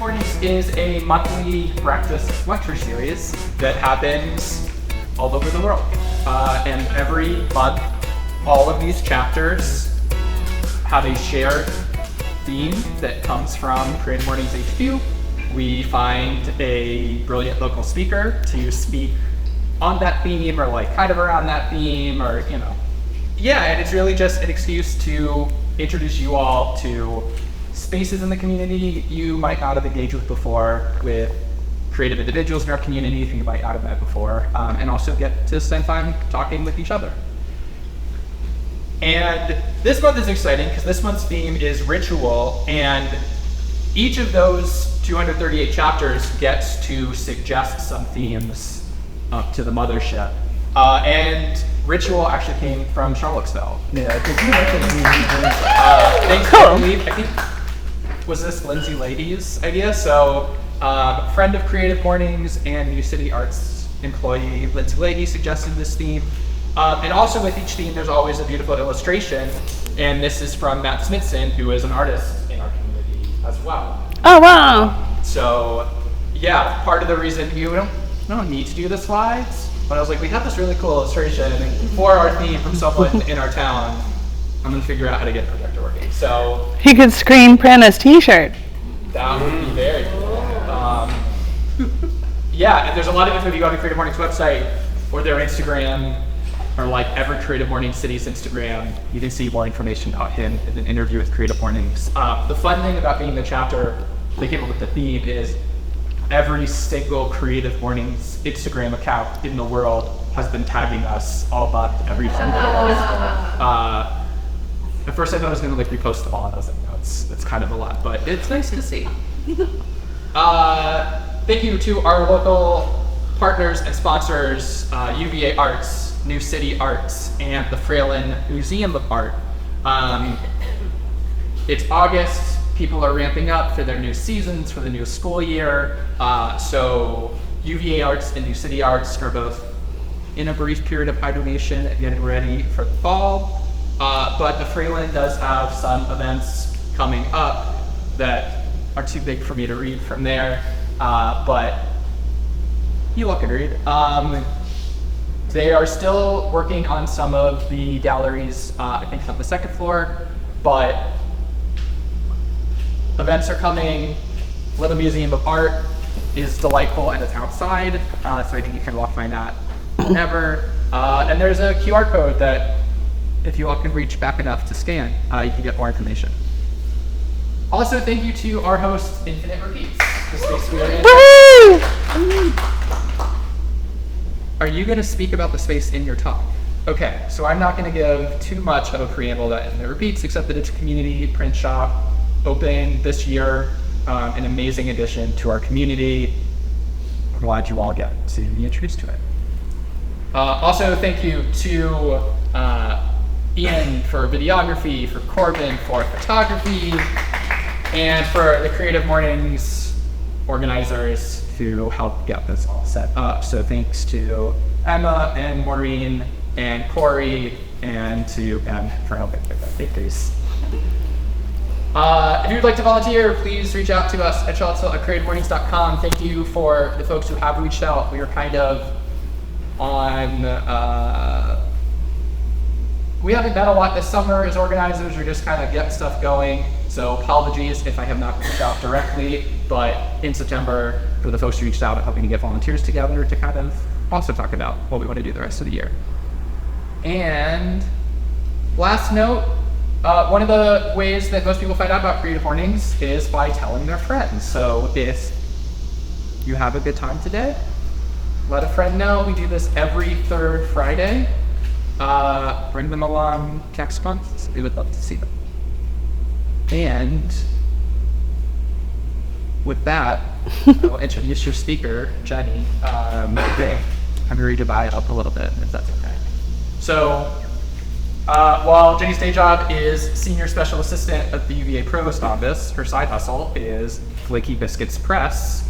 Mornings is a monthly breakfast lecture series that happens all over the world. And every month, all of these chapters have a shared theme that comes from Creative Mornings HQ. We find a brilliant local speaker to speak on that theme or like kind of around that theme or, you know. Yeah, and it's really just an excuse to introduce you all to spaces in the community you might not have engaged with before, with creative individuals in our community you might not have met before, and also get to spend time talking with each other. And this month is exciting because this month's theme is ritual, and each of those 238 chapters gets to suggest some themes to the mothership. And ritual actually came from Charlottesville. Yeah, thanks, I believe, I think, was this Lindsay Lady's idea? So, friend of Creative Mornings and New City Arts employee, Lindsay Lady, suggested this theme. And also with each theme, there's always a beautiful illustration. And this is from Matt Smithson, who is an artist in our community as well. Oh, wow. So, yeah, part of the reason you don't need to do the slides, but I was like, we have this really cool illustration for our theme from someone in our town. I'm gonna figure out how to get projector working. So he could screen print his T-shirt. That would be very cool. Yeah, and there's a lot of info if you go to Creative Mornings website or their Instagram, or like every Creative Mornings city's Instagram. You can see more information about him in an interview with Creative Mornings. The fun thing about being the chapter that came up with the theme is every single Creative Mornings Instagram account in the world has been tagging us all month, every single post. At first I thought I was going to like repost them all, and I was like, no, it's kind of a lot, but it's nice to see. Thank you to our local partners and sponsors, UVA Arts, New City Arts, and the Fralin Museum of Art. It's August, people are ramping up for their new seasons, for the new school year. So UVA Arts and New City Arts are both in a brief period of hibernation and getting ready for the fall. But the Fralin does have some events coming up that are too big for me to read from there, but you all can read. They are still working on some of the galleries, I think on the second floor, but events are coming. Little Museum of Art is delightful and it's outside, so I think you can walk by that whenever. And there's a QR code that if you all can reach back enough to scan, you can get more information. Also, thank you to our host, Infinite Repeats, the space we are in. Woo! Are you going to speak about the space in your talk? Okay, so I'm not going to give too much of a preamble to Infinite Repeats, except that it's a community print shop, open this year, an amazing addition to our community. I'm glad you all get to be introduced to it. Also, thank you to Ian for videography, for Corbin for photography, and for the Creative Mornings organizers who helped get this all set up. So thanks to Emma and Maureen and Corey and to Ben for helping with that. Thank you. If you'd like to volunteer, please reach out to us at Charlottesville at CreativeMornings.com. Thank you for the folks who have reached out. We are kind of on we haven't met a lot this summer as organizers. We're just kind of getting stuff going. So apologies if I have not reached out directly, but in September, for the folks who reached out, I'm hoping to get volunteers together to kind of also talk about what we want to do the rest of the year. And last note, one of the ways that most people find out about Creative Mornings is by telling their friends. So if you have a good time today, let a friend know. We do this every third Friday. Bring them along next month. We would love to see them. And with that, I'll introduce your speaker, Jenny. I'm ready to buy it up a little bit, if that's okay. So, while Jenny's day job is Senior Special Assistant at the UVA Provost Office, her side hustle is Flaky Biscuits Press,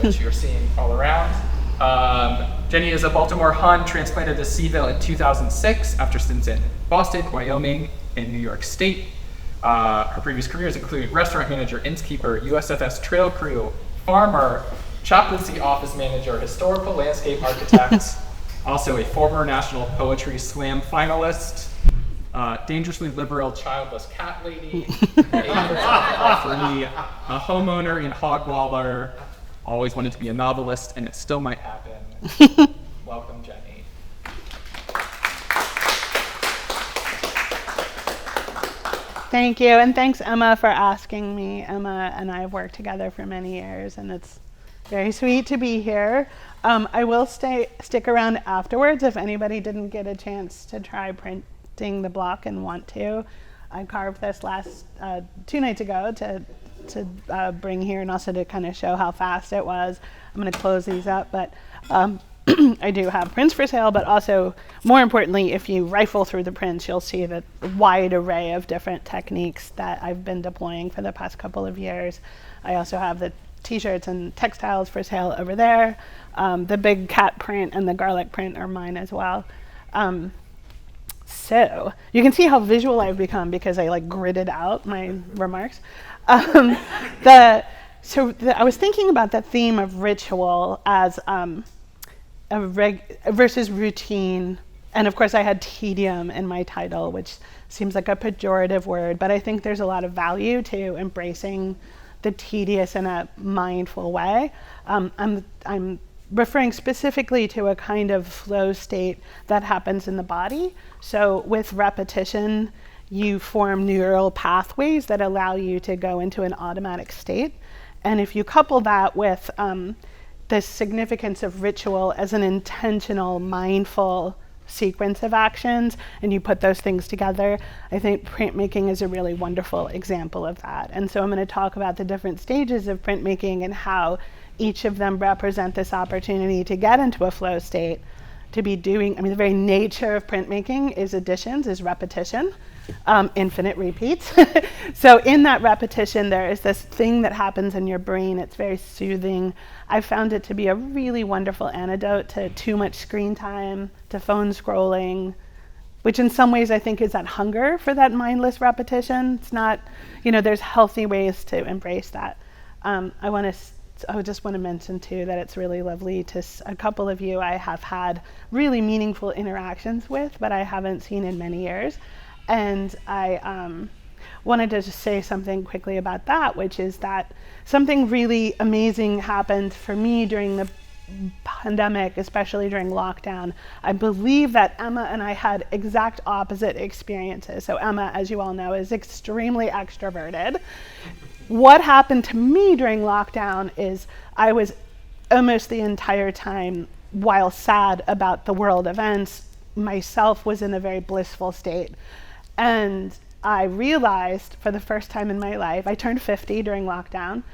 which you're seeing all around. Jenny is a Baltimore Hun, transplanted to Seaville in 2006 after stints in Boston, Wyoming, and New York State. Her previous careers include restaurant manager, innkeeper, USFS trail crew, farmer, chaplaincy office manager, historical landscape architect, also a former National Poetry Slam finalist, dangerously liberal childless cat lady, a homeowner in Hogwaller, always wanted to be a novelist, and it still might happen. Welcome, Jenny. Thank you, and thanks, Emma, for asking me. Emma and I have worked together for many years, and it's very sweet to be here. I will stick around afterwards if anybody didn't get a chance to try printing the block and want to. I carved this last 2 nights ago to bring here, and also to kind of show how fast it was. I'm going to close these up, but I do have prints for sale, but also, more importantly, if you rifle through the prints, you'll see the wide array of different techniques that I've been deploying for the past couple of years. I also have the t-shirts and textiles for sale over there. The big cat print and the garlic print are mine as well. So you can see how visual I've become because I gridded out my remarks. I was thinking about the theme of ritual as versus routine. And of course I had tedium in my title, which seems like a pejorative word, but I think there's a lot of value to embracing the tedious in a mindful way. I'm referring specifically to a kind of flow state that happens in the body. So with repetition, you form neural pathways that allow you to go into an automatic state. And if you couple that with the significance of ritual as an intentional, mindful sequence of actions, and you put those things together, I think printmaking is a really wonderful example of that. And so I'm going to talk about the different stages of printmaking and how each of them represent this opportunity to get into a flow state, to be doing, the very nature of printmaking is additions, is repetition, infinite repeats. So in that repetition, there is this thing that happens in your brain. It's very soothing. I found it to be a really wonderful antidote to too much screen time, to phone scrolling, which in some ways I think is that hunger for that mindless repetition. It's not, there's healthy ways to embrace that. I just want to mention too that it's really lovely to a couple of you I have had really meaningful interactions with, but I haven't seen in many years. And I wanted to just say something quickly about that, which is that something really amazing happened for me during the pandemic, especially during lockdown. I believe that Emma and I had exact opposite experiences. So Emma, as you all know, is extremely extroverted. What happened to me during lockdown is I was almost the entire time, while sad about the world events, myself was in a very blissful state. And I realized for the first time in my life, I turned 50 during lockdown,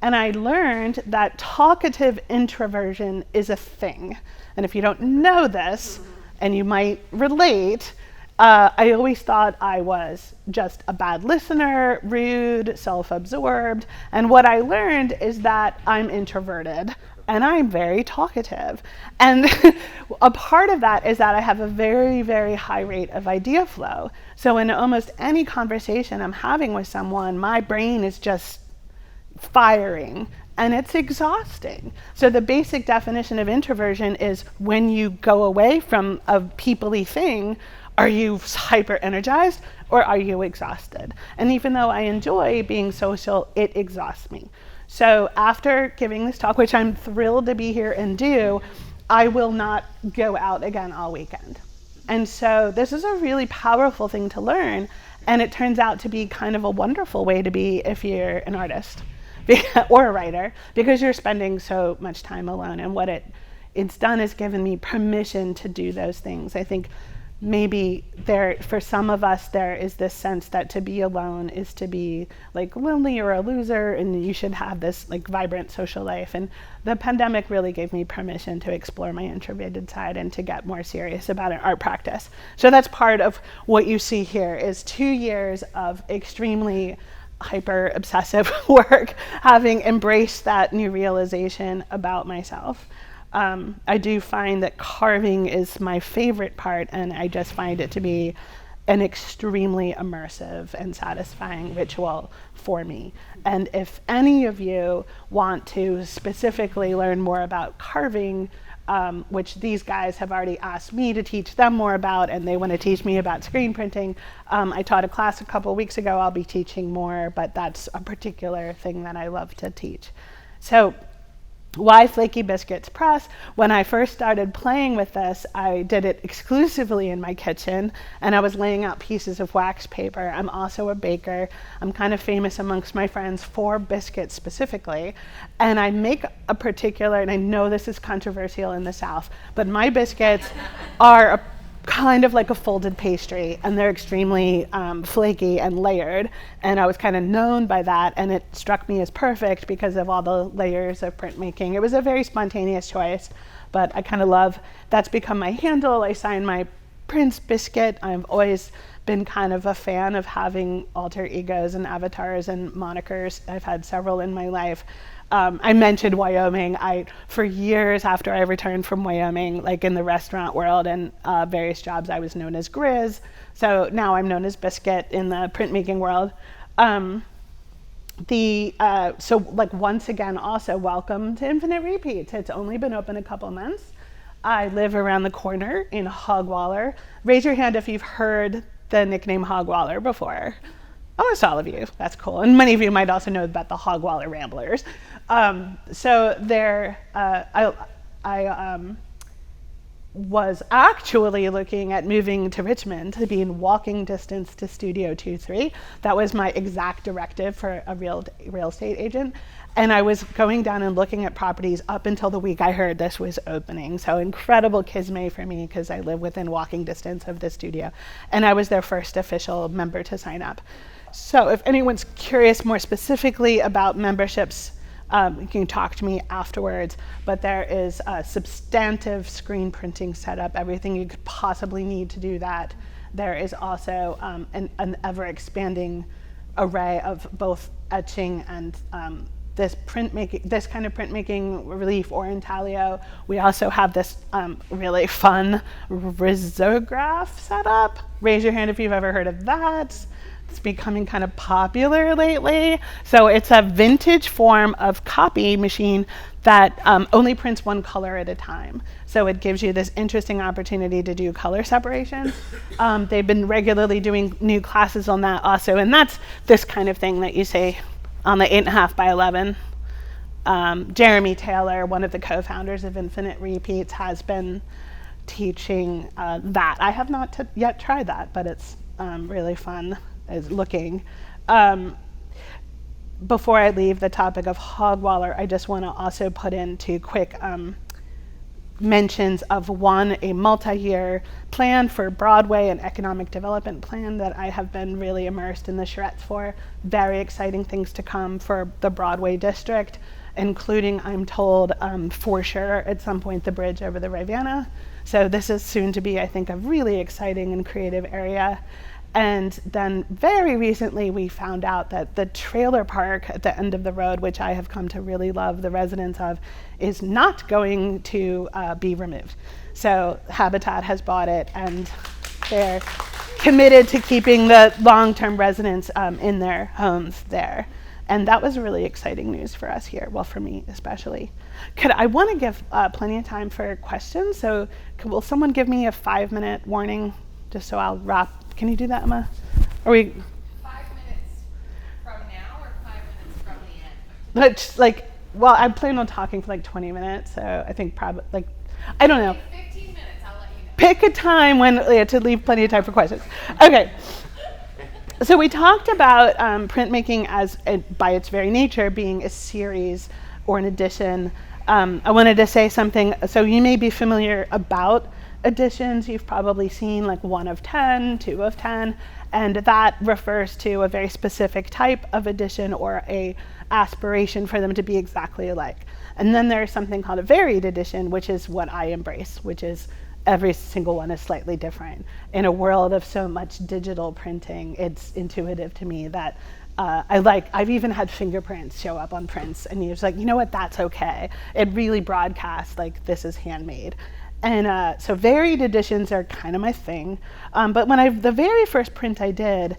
and I learned that talkative introversion is a thing. And if you don't know this, and you might relate, I always thought I was just a bad listener, rude, self-absorbed. And what I learned is that I'm introverted and I'm very talkative. And a part of that is that I have a very, very high rate of idea flow. So in almost any conversation I'm having with someone, my brain is just firing. And it's exhausting. So the basic definition of introversion is when you go away from a people-y thing, are you hyper energized or are you exhausted? And even though I enjoy being social, it exhausts me. So after giving this talk, which I'm thrilled to be here and do, I will not go out again all weekend. And so this is a really powerful thing to learn. And it turns out to be kind of a wonderful way to be if you're an artist or a writer, because you're spending so much time alone. And what it's done is given me permission to do those things. I think maybe for some of us, there is this sense that to be alone is to be lonely or a loser, and you should have this vibrant social life. And the pandemic really gave me permission to explore my introverted side and to get more serious about an art practice. So that's part of what you see here is 2 years of extremely hyper obsessive work, having embraced that new realization about myself. I do find that carving is my favorite part, and I just find it to be an extremely immersive and satisfying ritual for me. And if any of you want to specifically learn more about carving, which these guys have already asked me to teach them more about, and they want to teach me about screen printing. I taught a class a couple weeks ago. I'll be teaching more, but that's a particular thing that I love to teach. So why Flaky Biscuits Press? When I first started playing with this, I did it exclusively in my kitchen, and I was laying out pieces of wax paper. I'm also a baker. I'm kind of famous amongst my friends for biscuits specifically, and I make a particular, and I know this is controversial in the South, but my biscuits are kind of like a folded pastry, and they're extremely flaky and layered, and I was kind of known by that, and it struck me as perfect because of all the layers of printmaking. It was a very spontaneous choice, but I kind of love, that's become my handle. I sign my Prince biscuit. I've always been kind of a fan of having alter egos and avatars and monikers. I've had several in my life. I mentioned Wyoming. For years after I returned from Wyoming, like in the restaurant world and various jobs, I was known as Grizz. So now I'm known as Biscuit in the printmaking world. So once again, also welcome to Infinite Repeats. It's only been open a couple months. I live around the corner in Hogwaller. Raise your hand if you've heard the nickname Hogwaller before. Almost all of you, that's cool. And many of you might also know about the Hogwaller Ramblers. So there, I was actually looking at moving to Richmond to be in walking distance to Studio 23. That was my exact directive for a real estate agent. And I was going down and looking at properties up until the week I heard this was opening. So incredible kismet for me because I live within walking distance of the studio. And I was their first official member to sign up. So if anyone's curious more specifically about memberships, you can talk to me afterwards, but there is a substantive screen printing setup, everything you could possibly need to do that. There is also an ever-expanding array of both etching and this kind of printmaking relief or intaglio. We also have this really fun risograph setup. Raise your hand if you've ever heard of that. It's becoming kind of popular lately. So it's a vintage form of copy machine that only prints one color at a time. So it gives you this interesting opportunity to do color separation. They've been regularly doing new classes on that also, and that's this kind of thing that you see on the 8.5 by 11. Jeremy Taylor, one of the co-founders of Infinite Repeats, has been teaching that. I have not yet tried that, but it's really fun as looking. Before I leave the topic of Hogwaller, I just want to also put in two quick mentions of a multi-year plan for Broadway and economic development plan that I have been really immersed in the charrettes for. Very exciting things to come for the Broadway district, including, I'm told, for sure at some point, the bridge over the Rivanna. So this is soon to be, I think, a really exciting and creative area. And then very recently we found out that the trailer park at the end of the road, which I have come to really love the residents of, is not going to be removed. So Habitat has bought it, and they're committed to keeping the long-term residents in their homes there. And that was really exciting news for us here, well, for me especially. I want to give plenty of time for questions, so will someone give me a 5-minute warning just so I'll wrap? Can you do that, Emma? Are we 5 minutes from now or 5 minutes from the end? It's like, well, I plan on talking for like 20 minutes, so I think probably like, I don't know. 15 minutes, I'll let you know. Pick a time when to leave plenty of time for questions. Okay. So we talked about printmaking as, by its very nature, being a series or an edition. I wanted to say something. So you may be familiar about editions. You've probably seen like 1 of 10, 2 of 10, and that refers to a very specific type of edition or a aspiration for them to be exactly alike. And then there's something called a varied edition, which is what I embrace, which is every single one is slightly different. In a world of so much digital printing, it's intuitive to me that I've even had fingerprints show up on prints, and you're just like, you know what, that's okay. It really broadcasts like this is handmade. And so varied editions are kind of my thing. But when the very first print I did,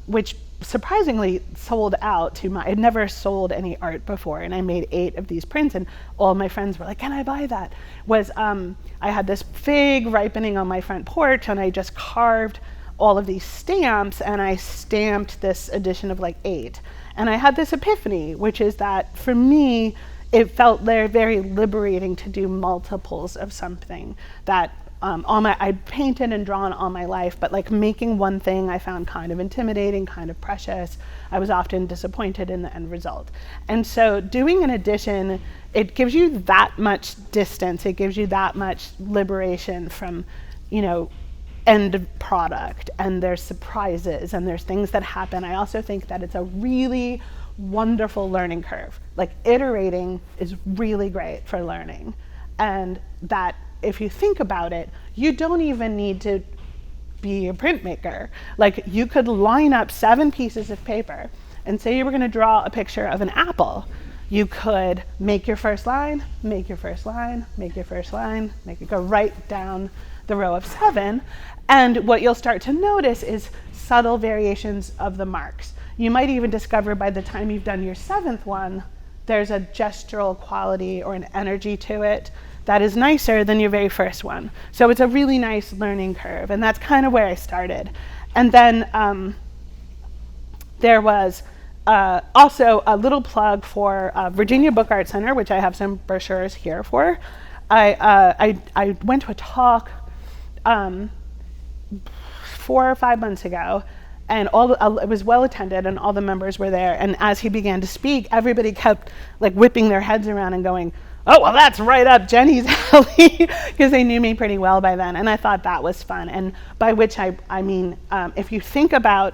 which surprisingly sold out I'd never sold any art before, and I made 8 of these prints, and all my friends were like, can I buy that? I had this fig ripening on my front porch, and I just carved all of these stamps, and I stamped this edition of like 8. And I had this epiphany, which is that for me, it felt very liberating to do multiples of something that I'd painted and drawn all my life, but like making one thing I found kind of intimidating, kind of precious. I was often disappointed in the end result. And so doing an edition, it gives you that much distance. It gives you that much liberation from, end product, and there's surprises and there's things that happen. I also think that it's a really wonderful learning curve. Like iterating is really great for learning, and that if you think about it, you don't even need to be a printmaker. Like you could line up 7 pieces of paper and say you were going to draw a picture of an apple. You could make your first line, make your first line, make your first line, make it go right down the row of 7. And what you'll start to notice is subtle variations of the marks. You might even discover by the time you've done your 7th one, there's a gestural quality or an energy to it that is nicer than your very first one. So it's a really nice learning curve, and that's kind of where I started. And then there was also a little plug for Virginia Book Art Center, which I have some brochures here for. I went to a talk 4 or 5 months ago, and it was well attended, and all the members were there. And as he began to speak, everybody kept like whipping their heads around and going, "Oh, well, that's right up Jenny's alley," because they knew me pretty well by then. And I thought that was fun. And by which I mean, if you think about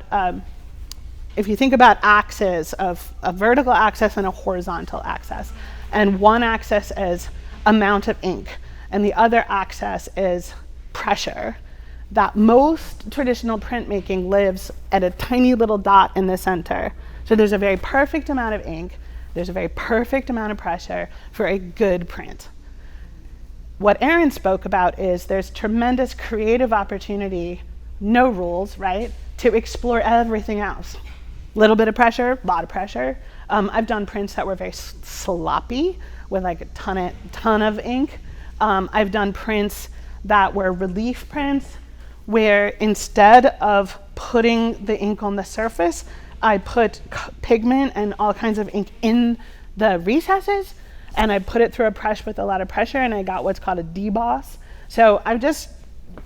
axes of a vertical axis and a horizontal axis, and one axis is amount of ink, and the other axis is pressure, that most traditional printmaking lives at a tiny little dot in the center. So there's a very perfect amount of ink, there's a very perfect amount of pressure for a good print. What Erin spoke about is there's tremendous creative opportunity, no rules, right, to explore everything else. Little bit of pressure, a lot of pressure. I've done prints that were very sloppy with like a ton of ink. I've done prints that were relief prints where instead of putting the ink on the surface, I put pigment and all kinds of ink in the recesses, and I put it through a press with a lot of pressure, and I got what's called a deboss. So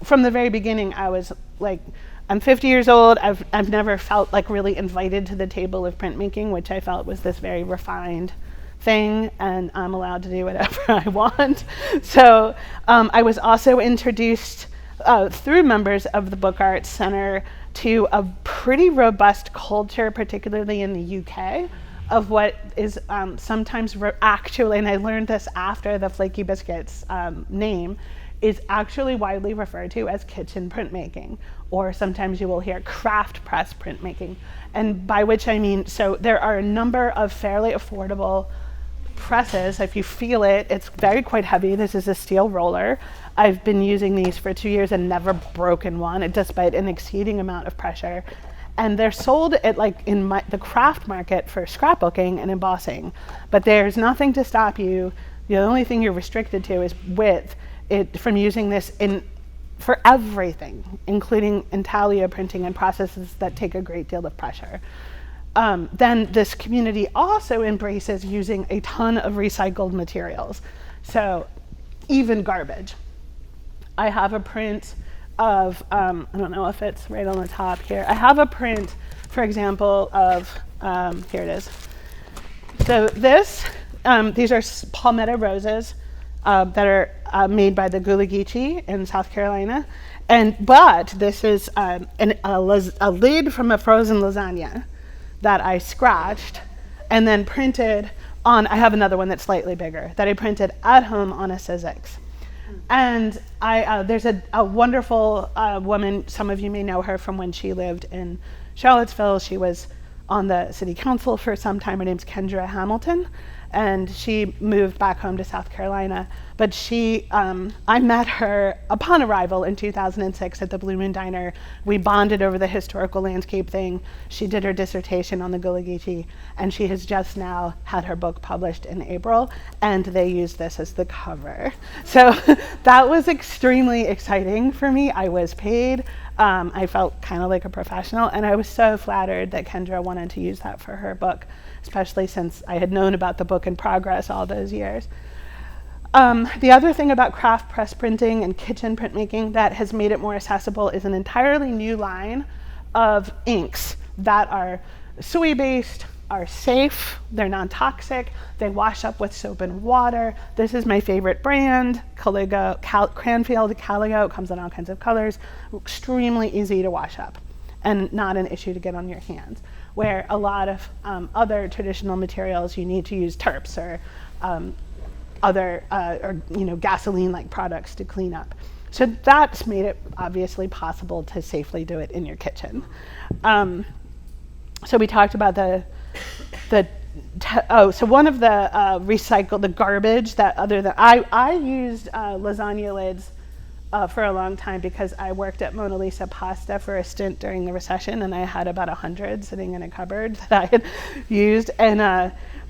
from the very beginning, I was like, I'm 50 years old. I've never felt like really invited to the table of printmaking, which I felt was this very refined thing, and I'm allowed to do whatever I want. So I was also introduced through members of the Book Art Center to a pretty robust culture, particularly in the UK, of what is sometimes actually, and I learned this after the Flaky Biscuits name, is actually widely referred to as kitchen printmaking, or sometimes you will hear craft press printmaking. And by which I mean, so there are a number of fairly affordable presses. If you feel it, it's quite heavy. This is a steel roller. I've been using these for 2 years and never broken one, despite an exceeding amount of pressure. And they're sold at the craft market for scrapbooking and embossing. But there's nothing to stop you. The only thing you're restricted to is width from using this for everything, including intaglio printing and processes that take a great deal of pressure. Then this community also embraces using a ton of recycled materials. So even garbage. I have a print of, I don't know if it's right on the top here. I have a print, for example, of, here it is. So these are palmetto roses that are made by the Gullah Geechee in South Carolina. But this is a lid from a frozen lasagna that I scratched and then printed on. I have another one that's slightly bigger that I printed at home on a Sizzix. And there's a wonderful woman, some of you may know her from when she lived in Charlottesville. She was on the city council for some time. Her name's Kendra Hamilton, and she moved back home to South Carolina. But I met her upon arrival in 2006 at the Blue Moon Diner. We bonded over the historical landscape thing. She did her dissertation on the Gullah Geechee, and she has just now had her book published in April, and they used this as the cover. So that was extremely exciting for me. I was paid. I felt kind of like a professional, and I was so flattered that Kendra wanted to use that for her book, especially since I had known about the book in progress all those years. The other thing about craft press printing and kitchen printmaking that has made it more accessible is an entirely new line of inks that are soy-based, are safe, they're non-toxic, they wash up with soap and water. This is my favorite brand, Cranfield Caligo. It comes in all kinds of colors, extremely easy to wash up and not an issue to get on your hands. Where a lot of other traditional materials, you need to use terps or gasoline-like products to clean up. So that's made it obviously possible to safely do it in your kitchen. So we talked about so one of the garbage that I used lasagna lids for a long time because I worked at Mona Lisa Pasta for a stint during the recession, and I had about 100 sitting in a cupboard that I had used.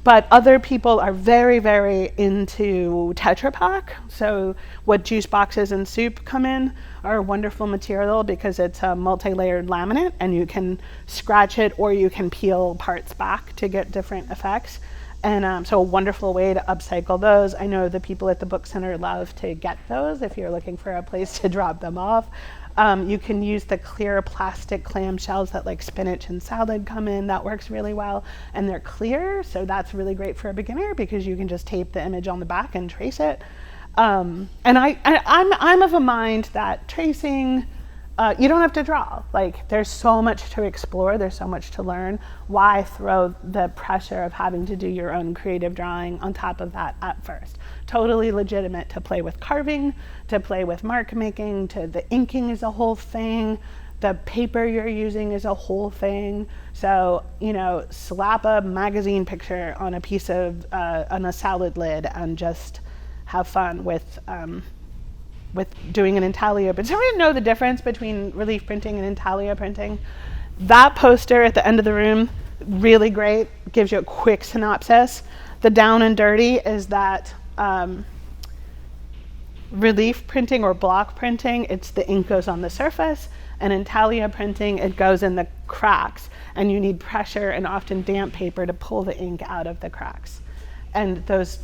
But other people are very, very into Tetra Pak. So what juice boxes and soup come in are a wonderful material because it's a multi-layered laminate, and you can scratch it or you can peel parts back to get different effects. And so a wonderful way to upcycle those. I know the people at the book center love to get those if you're looking for a place to drop them off. You can use the clear plastic clamshells that like spinach and salad come in. That works really well. And they're clear, so that's really great for a beginner because you can just tape the image on the back and trace it. And I'm of a mind that tracing, you don't have to draw. Like, there's so much to explore, there's so much to learn. Why throw the pressure of having to do your own creative drawing on top of that at first? Totally legitimate to play with carving, to play with mark making, the inking is a whole thing, the paper you're using is a whole thing. So, slap a magazine picture on a piece of, on a salad lid and just have fun with doing an intaglio. But does everyone know the difference between relief printing and intaglio printing? That poster at the end of the room, really great, gives you a quick synopsis. The down and dirty is that relief printing or block printing, it's the ink goes on the surface, and intaglio printing, it goes in the cracks, and you need pressure and often damp paper to pull the ink out of the cracks. And those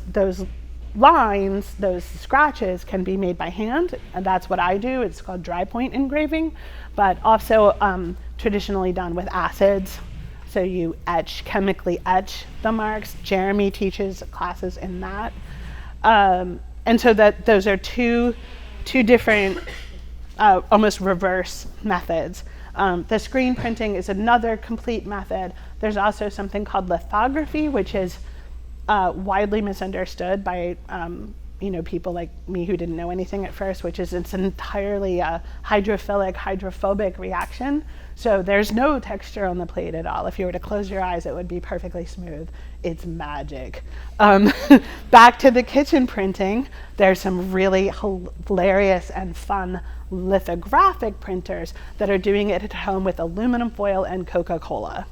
lines, those scratches can be made by hand, and that's what I do. It's called dry point engraving, but also traditionally done with acids. So you chemically etch the marks. Jeremy teaches classes in that. And so those are two different, almost reverse methods. The screen printing is another complete method. There's also something called lithography, which is widely misunderstood by people like me who didn't know anything at first, which is it's an entirely hydrophilic, hydrophobic reaction. So there's no texture on the plate at all. If you were to close your eyes, it would be perfectly smooth. It's magic. Back to the kitchen printing, there's some really hilarious and fun lithographic printers that are doing it at home with aluminum foil and Coca-Cola.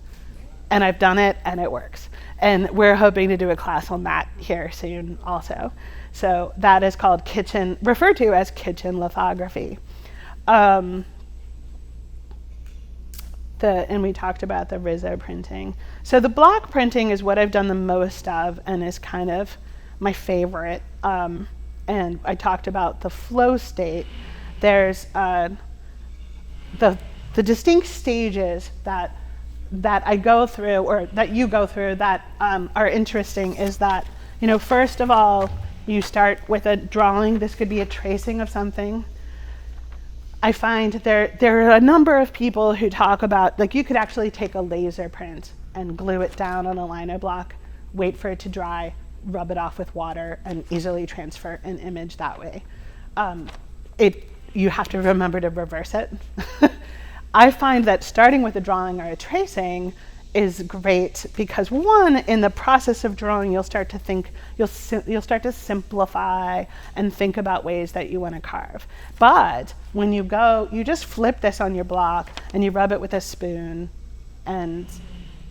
And I've done it, and it works. And we're hoping to do a class on that here soon also. So that is called referred to as kitchen lithography. And we talked about the Rizzo printing. So the block printing is what I've done the most of and is kind of my favorite. And I talked about the flow state. There's the distinct stages that I go through, or that you go through, that are interesting is that, first of all, you start with a drawing. This could be a tracing of something. I find there are a number of people who talk about, like, you could actually take a laser print and glue it down on a lino block, wait for it to dry, rub it off with water, and easily transfer an image that way. You have to remember to reverse it. I find that starting with a drawing or a tracing is great because one, in the process of drawing, you'll start to think, you'll start to simplify and think about ways that you want to carve. But when you go, you just flip this on your block and you rub it with a spoon and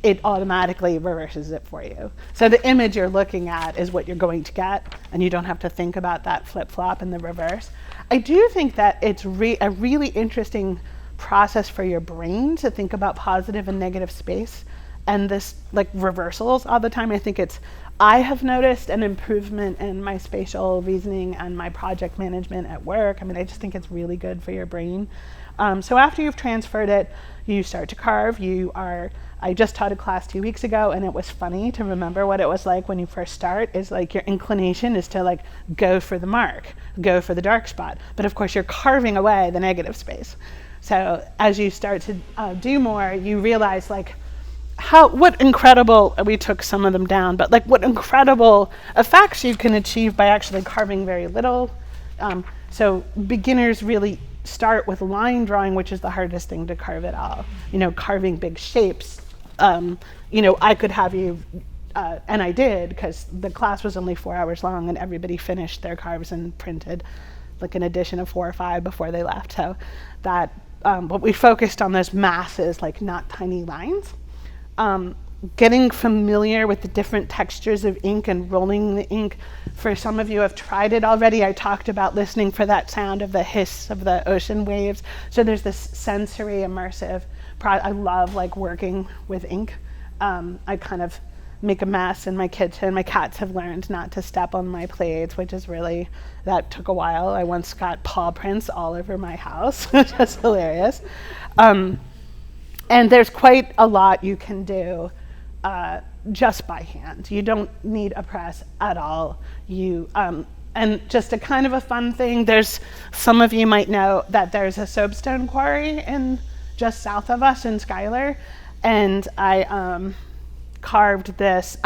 it automatically reverses it for you. So the image you're looking at is what you're going to get, and you don't have to think about that flip-flop in the reverse. I do think that it's a really interesting process for your brain to think about positive and negative space and this like reversals all the time. I have noticed an improvement in my spatial reasoning and my project management at work. I mean, I just think it's really good for your brain. So after you've transferred it, you start to carve. I just taught a class 2 weeks ago, and it was funny to remember what it was like when you first start. Is like your inclination is to like go for the mark, go for the dark spot. But of course, you're carving away the negative space. So as you start to do more, you realize like what incredible, we took some of them down, but like what incredible effects you can achieve by actually carving very little. So beginners really start with line drawing, which is the hardest thing to carve at all. Carving big shapes. I could have you, and I did, because the class was only 4 hours long and everybody finished their carves and printed like an edition of 4 or 5 before they left. So that, but we focused on those masses, like not tiny lines. Getting familiar with the different textures of ink and rolling the ink. For some of you have tried it already. I talked about listening for that sound of the hiss of the ocean waves. So there's this sensory immersive I love like working with ink. I kind of make a mess in my kitchen. My cats have learned not to step on my plates, which is really, that took a while. I once got paw prints all over my house, which was hilarious. And there's quite a lot you can do just by hand. You don't need a press at all. And just a kind of a fun thing, some of you might know that there's a soapstone quarry just south of us in Schuyler, and I carved this.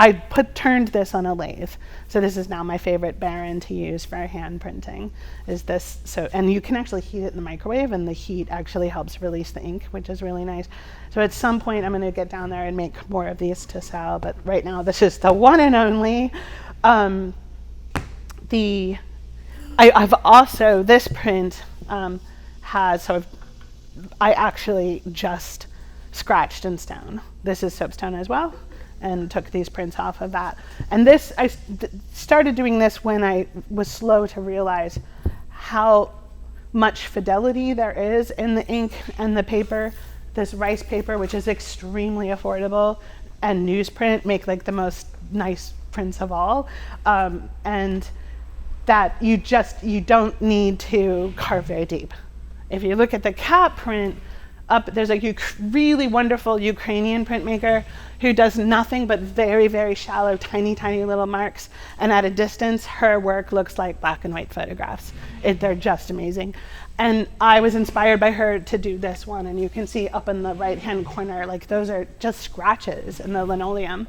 Turned this on a lathe. So this is now my favorite Baron to use for hand printing. Is this and you can actually heat it in the microwave, and the heat actually helps release the ink, which is really nice. So at some point I'm going to get down there and make more of these to sell, but right now this is the one and only. I've also, this print I actually just scratched in stone. This is soapstone as well, and took these prints off of that. And this, I started doing this when I was slow to realize how much fidelity there is in the ink and the paper. This rice paper, which is extremely affordable, and newsprint make like the most nice prints of all. And that you don't need to carve very deep. If you look at the cat print, there's a really wonderful Ukrainian printmaker who does nothing but very, very shallow, tiny, tiny little marks. And at a distance, her work looks like black and white photographs. They're just amazing. And I was inspired by her to do this one. And you can see up in the right-hand corner, like those are just scratches in the linoleum.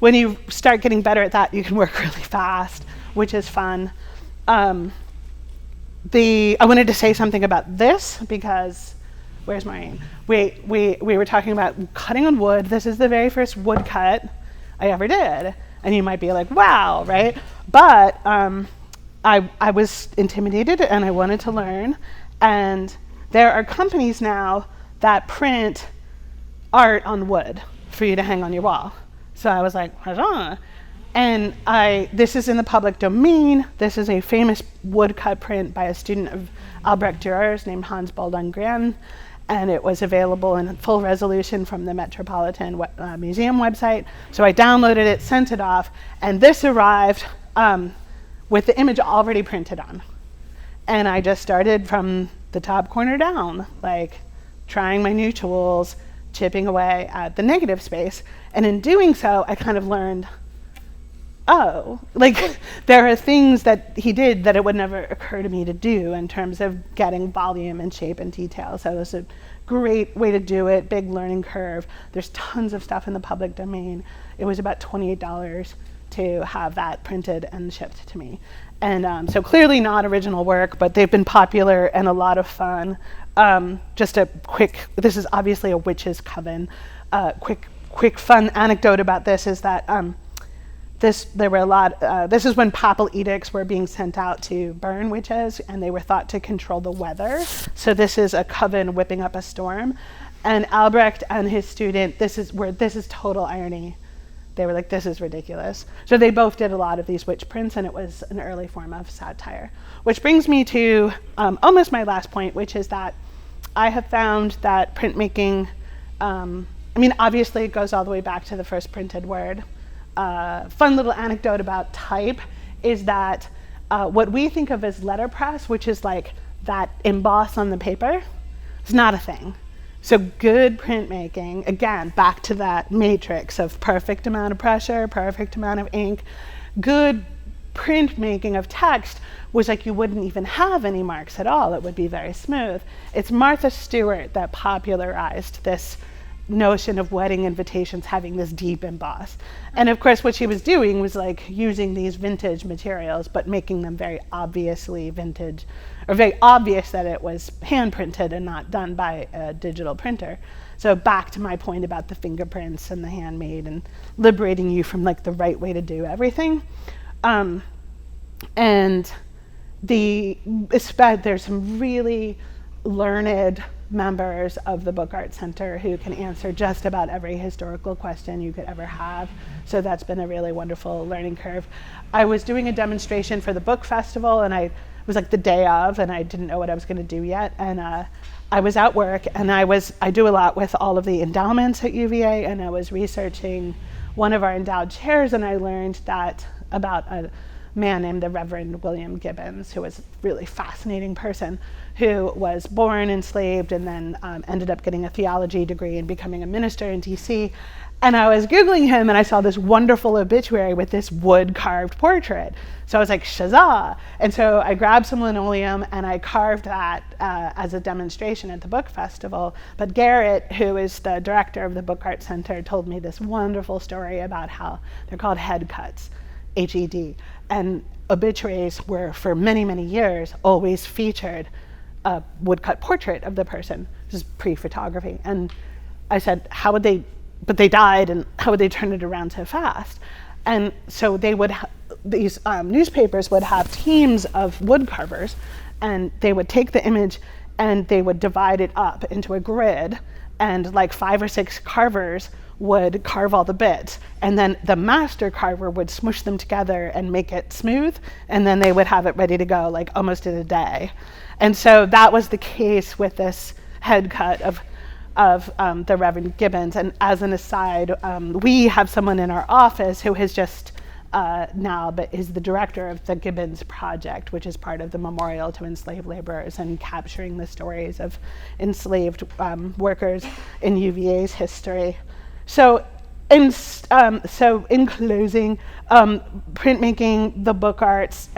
When you start getting better at that, you can work really fast, which is fun. I wanted to say something about this because, where's Maureen? We were talking about cutting on wood. This is the very first wood cut I ever did. And you might be like, wow, right? But I was intimidated and I wanted to learn. And there are companies now that print art on wood for you to hang on your wall. So I was like, huzzah. And this is in the public domain. This is a famous woodcut print by a student of Albrecht Dürer's named Hans Boldung-Gran, and it was available in full resolution from the Metropolitan Museum website. So I downloaded it, sent it off, and this arrived with the image already printed on. And I just started from the top corner down, like trying my new tools, chipping away at the negative space. And in doing so, I kind of learned, there are things that he did that it would never occur to me to do in terms of getting volume and shape and detail. So it was a great way to do it, big learning curve. There's tons of stuff in the public domain. It was about $28 to have that printed and shipped to me. And so clearly not original work, but they've been popular and a lot of fun. Just a quick, this is obviously a witch's coven, quick quick fun anecdote about this is that this is when papal edicts were being sent out to burn witches, and they were thought to control the weather. So this is a coven whipping up a storm. And Albrecht and his student, this is total irony. They were like, this is ridiculous. So they both did a lot of these witch prints, and it was an early form of satire. Which brings me to almost my last point, which is that I have found that printmaking, obviously it goes all the way back to the first printed word. Fun little anecdote about type is that what we think of as letterpress, which is like that emboss on the paper, is not a thing. So good printmaking, again, back to that matrix of perfect amount of pressure, perfect amount of ink. Good printmaking of text was like you wouldn't even have any marks at all. It would be very smooth. It's Martha Stewart that popularized this notion of wedding invitations having this deep emboss. And of course what she was doing was like using these vintage materials but making them very obviously vintage, or very obvious that it was hand printed and not done by a digital printer. So back to my point about the fingerprints and the handmade and liberating you from like the right way to do everything. And there's some really learned members of the Book Art Center who can answer just about every historical question you could ever have. So that's been a really wonderful learning curve. I was doing a demonstration for the book festival, and it was like the day of, and I didn't know what I was going to do yet. And I was at work, and I do a lot with all of the endowments at UVA, and I was researching one of our endowed chairs, and I learned that about a man named the Reverend William Gibbons, who was a really fascinating person, who was born enslaved and then ended up getting a theology degree and becoming a minister in DC. And I was Googling him, and I saw this wonderful obituary with this wood-carved portrait. So I was like, shazah! And so I grabbed some linoleum, and I carved that as a demonstration at the book festival. But Garrett, who is the director of the Book Art Center, told me this wonderful story about how they're called head cuts, HED. And obituaries were, for many, many years, always featured a woodcut portrait of the person. This is pre-photography. And I said, but they died, and how would they turn it around so fast? And so they would, these newspapers would have teams of wood carvers, and they would take the image and they would divide it up into a grid, and like 5 or 6 carvers would carve all the bits, and then the master carver would smush them together and make it smooth, and then they would have it ready to go like almost in a day. And so that was the case with this head cut of the Reverend Gibbons. And as an aside, we have someone in our office who has just but is the director of the Gibbons Project, which is part of the Memorial to Enslaved Laborers and capturing the stories of enslaved workers in UVA's history. So in closing, printmaking, the book arts,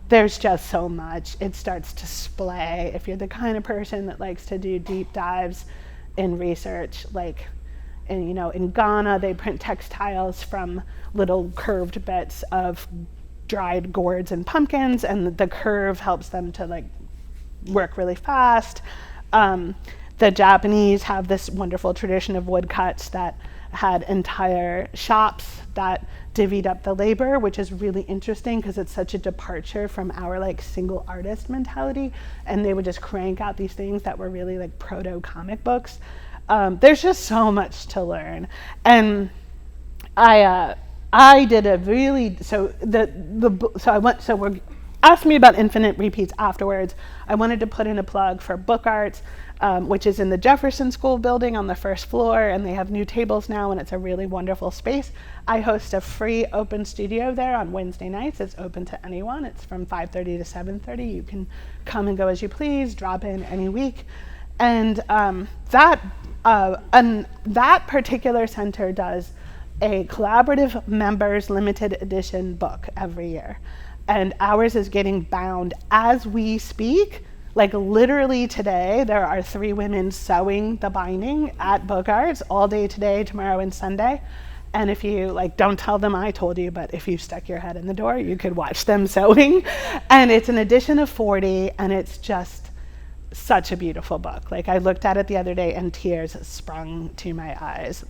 there's just so much. It starts to splay. If you're the kind of person that likes to do deep dives in research, like in Ghana, they print textiles from little curved bits of dried gourds and pumpkins, and the curve helps them to like work really fast. The Japanese have this wonderful tradition of woodcuts that had entire shops that divvied up the labor, which is really interesting because it's such a departure from our like single artist mentality. And they would just crank out these things that were really like proto comic books. There's just so much to learn. And I did a really, we're asked me about infinite repeats afterwards. I wanted to put in a plug for Book Arts, which is in the Jefferson School building on the first floor, and they have new tables now, and it's a really wonderful space. I host a free open studio there on Wednesday nights. It's open to anyone. It's from 5:30 to 7:30. You can come and go as you please, drop in any week. And that particular center does a collaborative members limited edition book every year. And ours is getting bound as we speak. Like literally today, there are 3 women sewing the binding at Book Arts all day today, tomorrow, and Sunday. And if you don't tell them I told you, but if you stuck your head in the door, you could watch them sewing. And it's an edition of 40, and it's just such a beautiful book. I looked at it the other day and tears sprung to my eyes.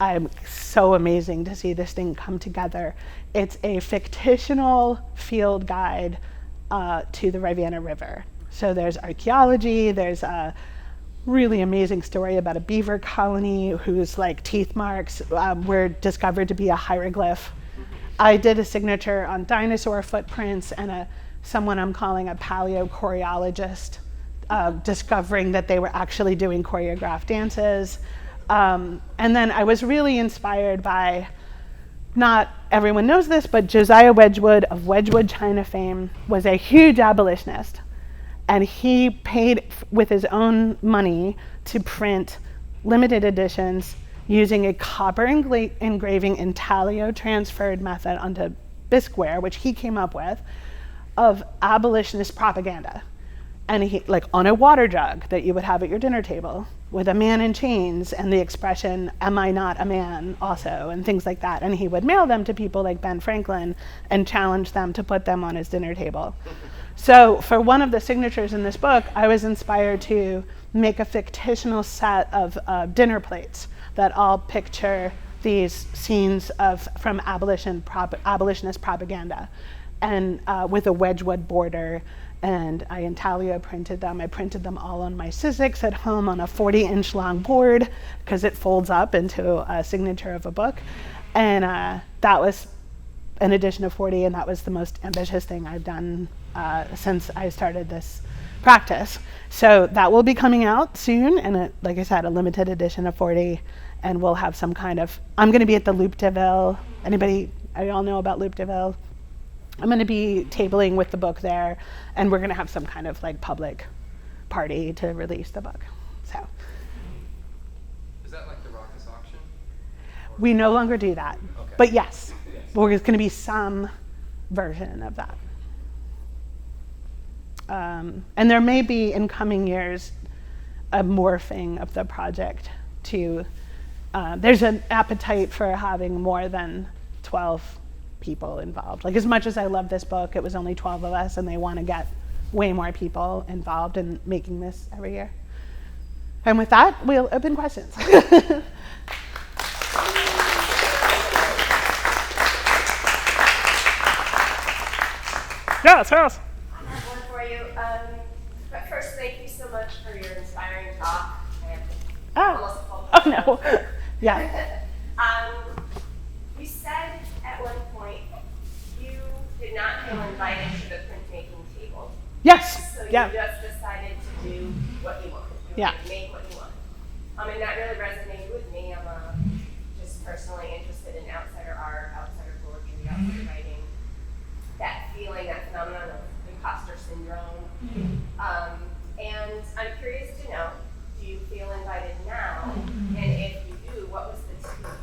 I'm so amazing to see this thing come together. It's a fictional field guide to the Rivanna River. So there's archaeology, there's a really amazing story about a beaver colony whose like teeth marks were discovered to be a hieroglyph. I did a signature on dinosaur footprints and someone I'm calling a paleochoreologist discovering that they were actually doing choreographed dances. And then I was really inspired by, not everyone knows this, but Josiah Wedgwood of Wedgwood China fame was a huge abolitionist. And he paid with his own money to print limited editions using a copper engraving intaglio transferred method onto bisqueware, which he came up with, of abolitionist propaganda. And he, like on a water jug that you would have at your dinner table with a man in chains and the expression, "Am I not a man?" also, and things like that. And he would mail them to people like Ben Franklin and challenge them to put them on his dinner table. So for one of the signatures in this book, I was inspired to make a fictional set of dinner plates that all picture these scenes from abolitionist propaganda, and with a Wedgwood border. And I intaglio printed them. I printed them all on my Sizzix at home on a 40-inch long board because it folds up into a signature of a book. And that was an edition of 40, and that was the most ambitious thing I've done since I started this practice. So that will be coming out soon, and like I said, a limited edition of 40, and we'll have some kind of, I'm gonna be at the Loop de Ville. You all know about Loop de Ville? I'm going to be tabling with the book there, and we're going to have some kind of like public party to release the book. So, is that like the Raucous auction? We no longer do that, okay. But yes, there's going to be some version of that. And there may be in coming years a morphing of the project to. There's an appetite for having more than 12 people involved. Like, as much as I love this book, it was only 12 of us, and they want to get way more people involved in making this every year. And with that, we'll open questions. Yes. I have one for you. But first, thank you so much for your inspiring talk. Oh no. Yeah. You said at one point you did not feel invited to the printmaking table. Yes. So you Yeah. just decided to do what you want. Yeah. Make what you want. And that really resonated with me. I'm just personally interested in outsider art, outsider poetry, outsider writing. That feeling, that phenomenon of imposter syndrome. And I'm curious to know, do you feel invited now? And if you do, what was the tipping point?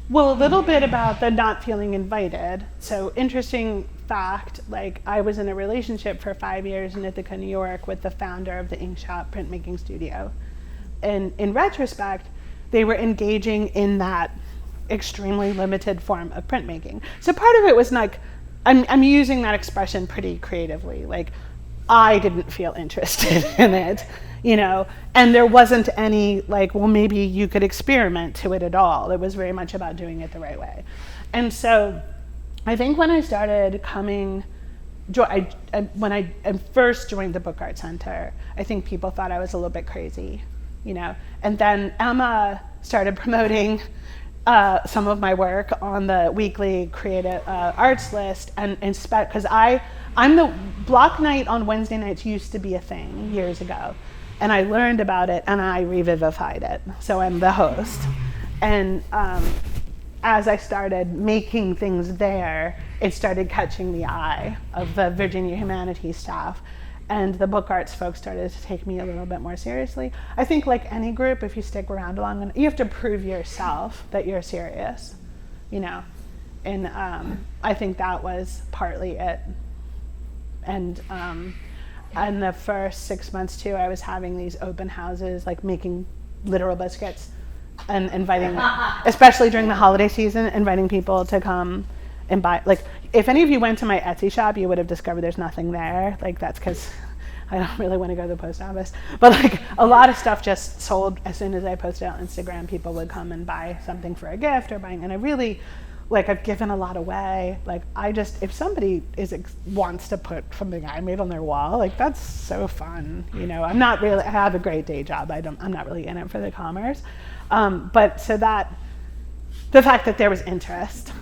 Well, a little bit about the not feeling invited. So, interesting fact, like, I was in a relationship for 5 years in Ithaca, New York with the founder of the Inkshop printmaking studio. And in retrospect, they were engaging in that extremely limited form of printmaking. So part of it was like, I'm using that expression pretty creatively. Like, I didn't feel interested in it, and there wasn't any like, well, maybe you could experiment to it at all. It was very much about doing it the right way. And so I think when I started when I first joined the Book Art Center, I think people thought I was a little bit crazy, and then Emma started promoting some of my work on the weekly creative arts list, and because I'm the block night on Wednesday nights used to be a thing years ago, and I learned about it and I revivified it. So I'm the host, and as I started making things there, it started catching the eye of the Virginia Humanities staff, and the book arts folks started to take me a little bit more seriously. I think like any group, if you stick around long enough, you have to prove yourself that you're serious, and I think that was partly it. And in the first 6 months too, I was having these open houses, like making literal biscuits and inviting, especially during the holiday season, inviting people to come and buy. Like, if any of you went to my Etsy shop, you would have discovered there's nothing there. Like, that's because I don't really want to go to the post office, but like a lot of stuff just sold as soon as I posted on Instagram. People would come and buy something for a gift or buying, and I really, like, I've given a lot away. Like, if somebody wants to put something I made on their wall, like, that's so fun. You know, I have a great day job. I'm not really in it for the commerce. But so that, the fact that there was interest,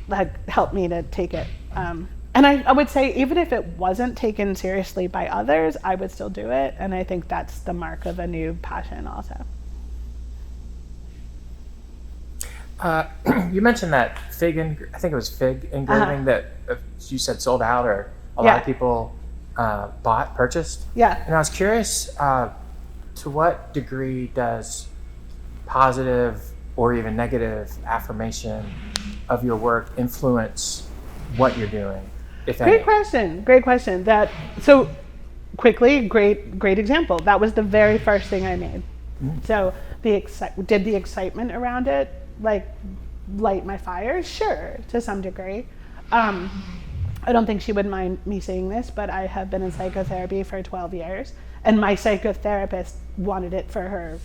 like, helped me to take it. And I would say, even if it wasn't taken seriously by others, I would still do it. And I think that's the mark of a new passion also. You mentioned that fig engraving that you said sold out, or a lot of people purchased. Yeah. And I was curious, to what degree does positive or even negative affirmation of your work influence what you're doing, if any? Great question. So quickly, great example. That was the very first thing I made. Mm-hmm. So did the excitement around it like light my fire? Sure, to some degree. I don't think she would mind me saying this, but I have been in psychotherapy for 12 years, and my psychotherapist wanted it for her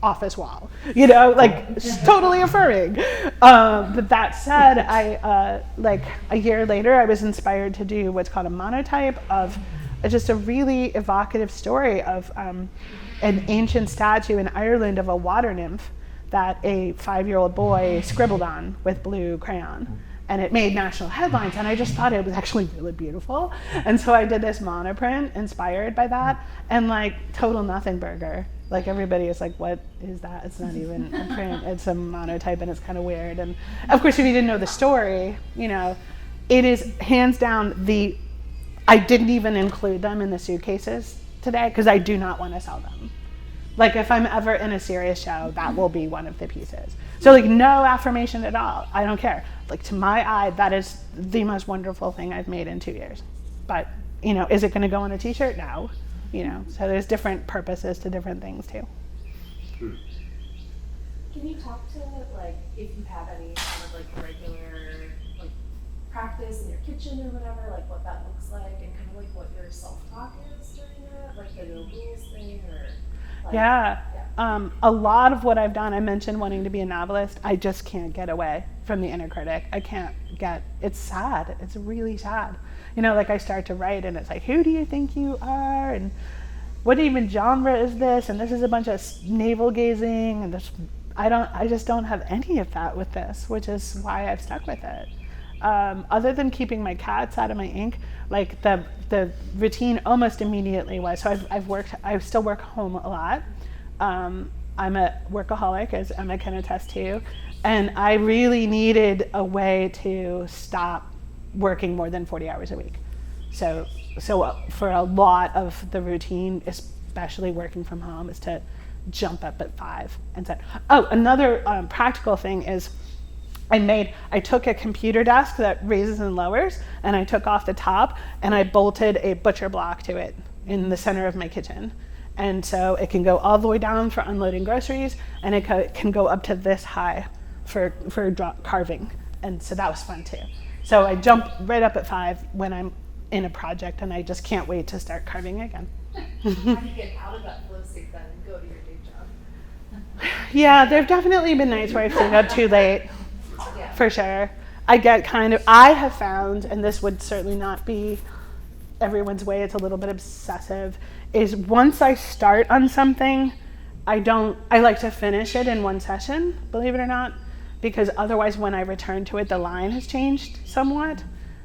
office wall, you know, like totally affirming. But that said, I like a year later, I was inspired to do what's called a monotype of just a really evocative story of an ancient statue in Ireland of a water nymph that a 5-year-old boy scribbled on with blue crayon. And it made national headlines, and I just thought it was actually really beautiful. And so I did this monoprint inspired by that, and like total nothing burger. Like everybody is like, what is that? It's not even a print, it's a monotype, and it's kind of weird. And of course, if you didn't know the story, you know, it is hands down I didn't even include them in the suitcases today because I do not want to sell them. Like if I'm ever in a serious show, that will be one of the pieces. So like no affirmation at all. I don't care. Like to my eye, that is the most wonderful thing I've made in 2 years. But, you know, is it going to go on a t-shirt? No. You know, so there's different purposes to different things too. Can you talk to like if you have any kind of like regular like practice in your kitchen or whatever, like what that looks like and kind of like what your self-talk is during that, like the no rules thing or like, yeah. A lot of what I've done, I mentioned wanting to be a novelist. I just can't get away from the inner critic. It's sad. It's really sad. You know, like I start to write and it's like, who do you think you are? And what even genre is this? And this is a bunch of navel gazing. And I just don't have any of that with this, which is why I've stuck with it. Other than keeping my cats out of my ink, like the routine almost immediately was, so I still work home a lot. I'm a workaholic, as Emma can attest to, and I really needed a way to stop working more than 40 hours a week. So for a lot of the routine, especially working from home, is to jump up at 5 and say, another practical thing is I took a computer desk that raises and lowers, and I took off the top and I bolted a butcher block to it in the center of my kitchen. And so it can go all the way down for unloading groceries, and it can go up to this high for carving. And so that was fun too. So I jump right up at 5 when I'm in a project, and I just can't wait to start carving again. How do you get out of that flow state then and go to your day job? Yeah, there have definitely been nights where I've stayed up too late, Yeah. for sure. I have found, and this would certainly not be everyone's way, it's a little bit obsessive, is once I start on something, I like to finish it in one session, believe it or not, because otherwise when I return to it, the line has changed somewhat.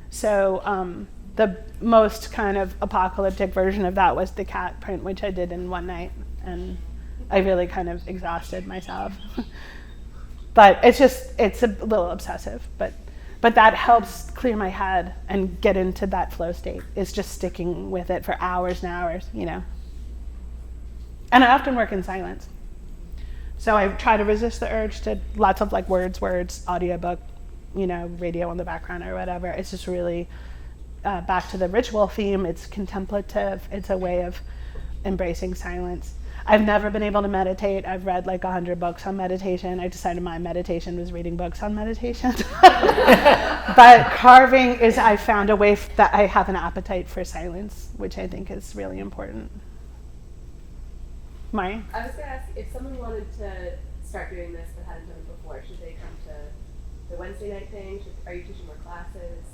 So the most kind of apocalyptic version of that was the cat print, which I did in one night, and I really kind of exhausted myself. But it's a little obsessive, but that helps clear my head and get into that flow state. It's just sticking with it for hours and hours, you know. And I often work in silence. So I try to resist the urge to lots of like words, audiobook, you know, radio in the background or whatever. It's just really back to the ritual theme. It's contemplative. It's a way of embracing silence. I've never been able to meditate. I've read like 100 books on meditation. I decided my meditation was reading books on meditation. But carving is, I found a way that I have an appetite for silence, which I think is really important. Mari? I was gonna ask, if someone wanted to start doing this but hadn't done it before, should they come to the Wednesday night thing? Are you teaching more classes?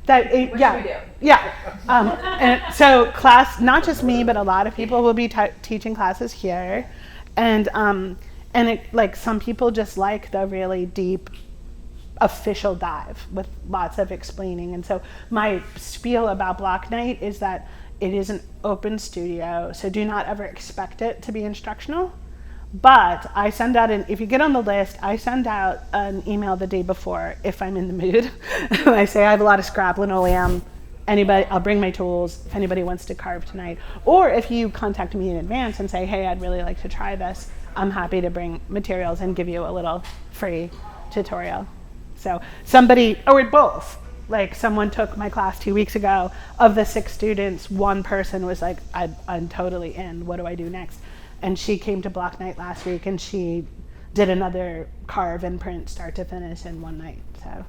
What should we do? Yeah. And so class, not just me, but a lot of people will be teaching classes here. And it, like, some people just like the really deep official dive with lots of explaining. And so my spiel about Block Night is that it is an open studio, so do not ever expect it to be instructional. But I send out if you get on the list, I send out an email the day before if I'm in the mood. I say I have a lot of scrap linoleum. I'll bring my tools if anybody wants to carve tonight. Or if you contact me in advance and say, hey, I'd really like to try this, I'm happy to bring materials and give you a little free tutorial. So somebody, or both. Like, someone took my class 2 weeks ago. Of the 6 students, one person was like, I'm totally in. What do I do next? And she came to Block Night last week, and she did another carve and print start to finish in one night. So,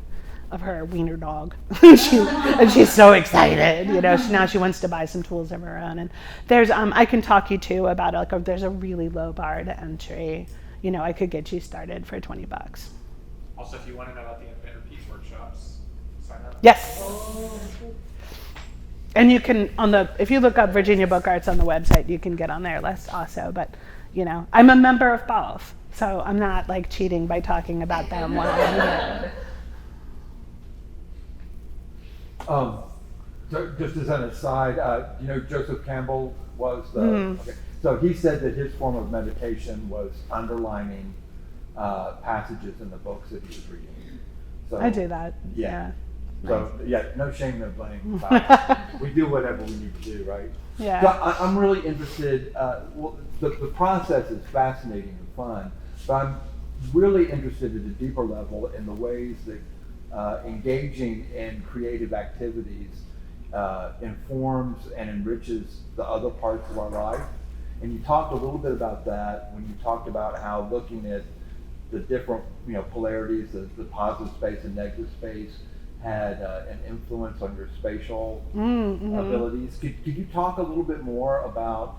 of her wiener dog. And she's so excited. You know, now she wants to buy some tools of her own. And there's, I can talk you too about, like, there's a really low bar to entry. You know, I could get you started for $20. Also, if you want to know about the Inventor Piece workshops, sign up. Yes. And you can, if you look up Virginia Book Arts on the website, you can get on their list also. But, you know, I'm a member of both, so I'm not, like, cheating by talking about them while I'm here. So just as an aside, you know, Joseph Campbell was the, Mm-hmm. So he said that his form of meditation was underlining passages in the books that he was reading. So, I do that. Yeah. Yeah. So yeah, no shame, no blame. We do whatever we need to do, right? Yeah. So I'm really interested. Well, the process is fascinating and fun, but I'm really interested at a deeper level in the ways that engaging in creative activities informs and enriches the other parts of our life. And you talked a little bit about that when you talked about how looking at the different, you know, polarities, the positive space and negative space, had an influence on your spatial abilities. Could you talk a little bit more about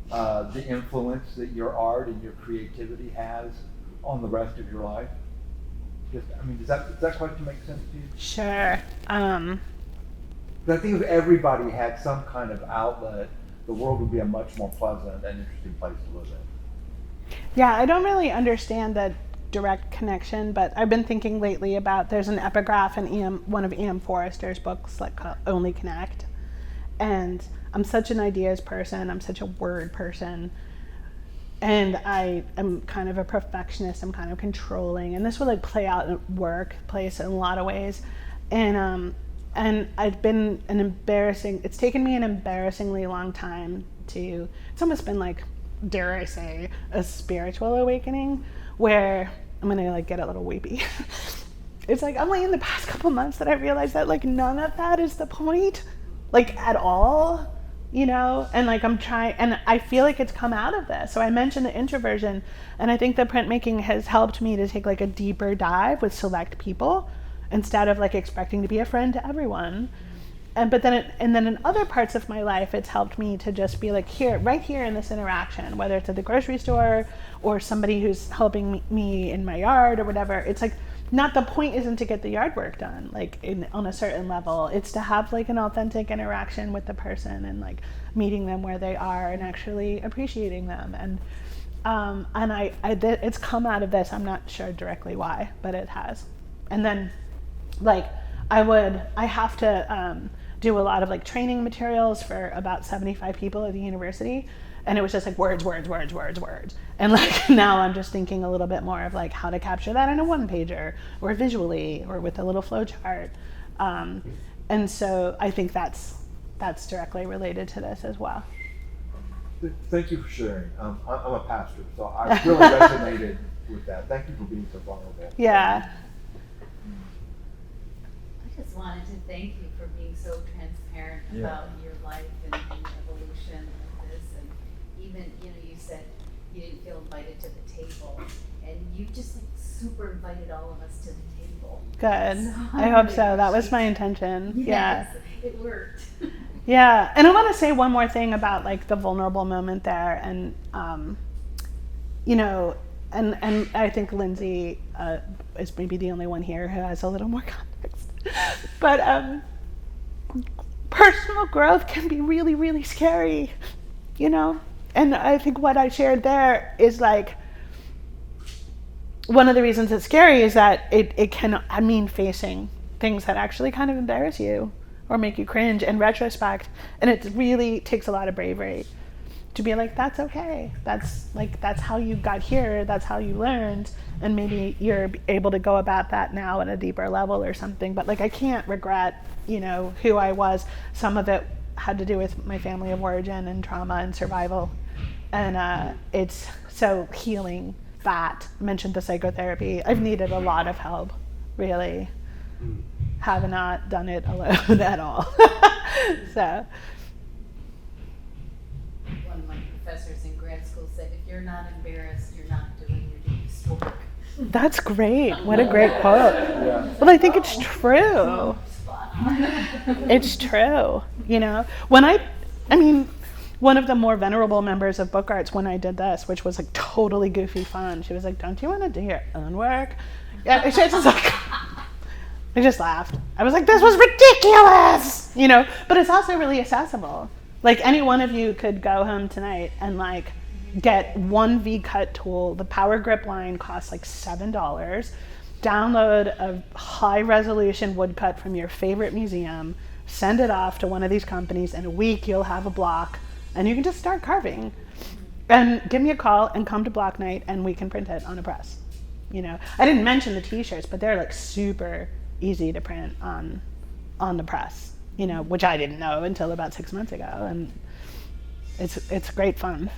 the influence that your art and your creativity has on the rest of your life? Just, I mean, does that question make sense to you? Sure. 'Cause I think if everybody had some kind of outlet, the world would be a much more pleasant and interesting place to live in. Yeah, I don't really understand the direct connection, but I've been thinking lately about, there's an epigraph in one of E.M. Forrester's books, like, called Only Connect. And I'm such an ideas person, I'm such a word person, and I am kind of a perfectionist, I'm kind of controlling, and this will, like, play out at workplace in a lot of ways. And I've been it's taken me an embarrassingly long time it's almost been, like, dare I say, a spiritual awakening, where I'm gonna, like, get a little weepy. It's like only in the past couple months that I realized that, like, none of that is the point, like, at all, you know. And, like, I'm trying, and I feel like it's come out of this. So I mentioned the introversion, and I think the printmaking has helped me to take, like, a deeper dive with select people instead of, like, expecting to be a friend to everyone. And then in other parts of my life, it's helped me to just be, like, right here in this interaction, whether it's at the grocery store or somebody who's helping me in my yard or whatever. It's like, not, the point isn't to get the yard work done, like, on a certain level. It's to have, like, an authentic interaction with the person and, like, meeting them where they are and actually appreciating them. And it's come out of this. I'm not sure directly why, but it has. And then, like, I have to do a lot of, like, training materials for about 75 people at the university, and it was just like words. And, like, now I'm just thinking a little bit more of, like, how to capture that in a one-pager or visually or with a little flow chart. And so I think that's directly related to this as well. Thank you for sharing. I'm a pastor, so I really resonated with that. Thank you for being so vulnerable. Yeah. I just wanted to thank you for being so transparent Yeah. about your life and the evolution of this. And even, you know, you said you didn't feel invited to the table, and you just like super invited all of us to the table. Good. So I hope so. That was my intention. Yeah. Yes, it worked. Yeah. And I want to say one more thing about like the vulnerable moment there. And, you know, and I think Lindsay is maybe the only one here who has a little more context. But personal growth can be really, really scary, you know? And I think what I shared there is like, one of the reasons it's scary is that it can mean facing things that actually kind of embarrass you or make you cringe in retrospect. And it really takes a lot of bravery to be like, that's okay. That's how you got here. That's how you learned. And maybe you're able to go about that now at a deeper level or something. But like, I can't regret, you know, who I was. Some of it had to do with my family of origin and trauma and survival. And it's so healing that. I mentioned the psychotherapy. I've needed a lot of help, really. Have not done it alone at all. So. One of my professors in grad school said, if you're not embarrassed, you're not doing your deepest work. That's great. What a great quote. Well, I think it's true. It's true. You know, when I mean, one of the more venerable members of Book Arts, when I did this, which was like totally goofy fun, she was like, don't you want to do your own work? Yeah, she was just like, I just laughed. I was like, this was ridiculous, you know, but it's also really accessible. Like any one of you could go home tonight and like get one V-cut tool. The Power Grip line costs like $7. Download a high resolution woodcut from your favorite museum, send it off to one of these companies. In a week, you'll have a block and you can just start carving. And give me a call and come to block night and we can print it on a press. You know, I didn't mention the t-shirts, but they're like super easy to print on the press, you know, which I didn't know until about 6 months ago. And it's great fun.